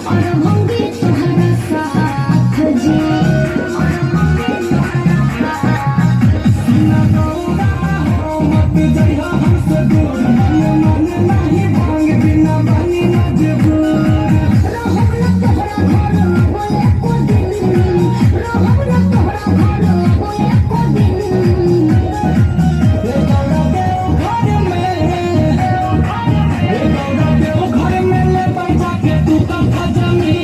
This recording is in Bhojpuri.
और होंगे तुम्हारा साथ जी। घर में ले बैठा के तू कथा जमी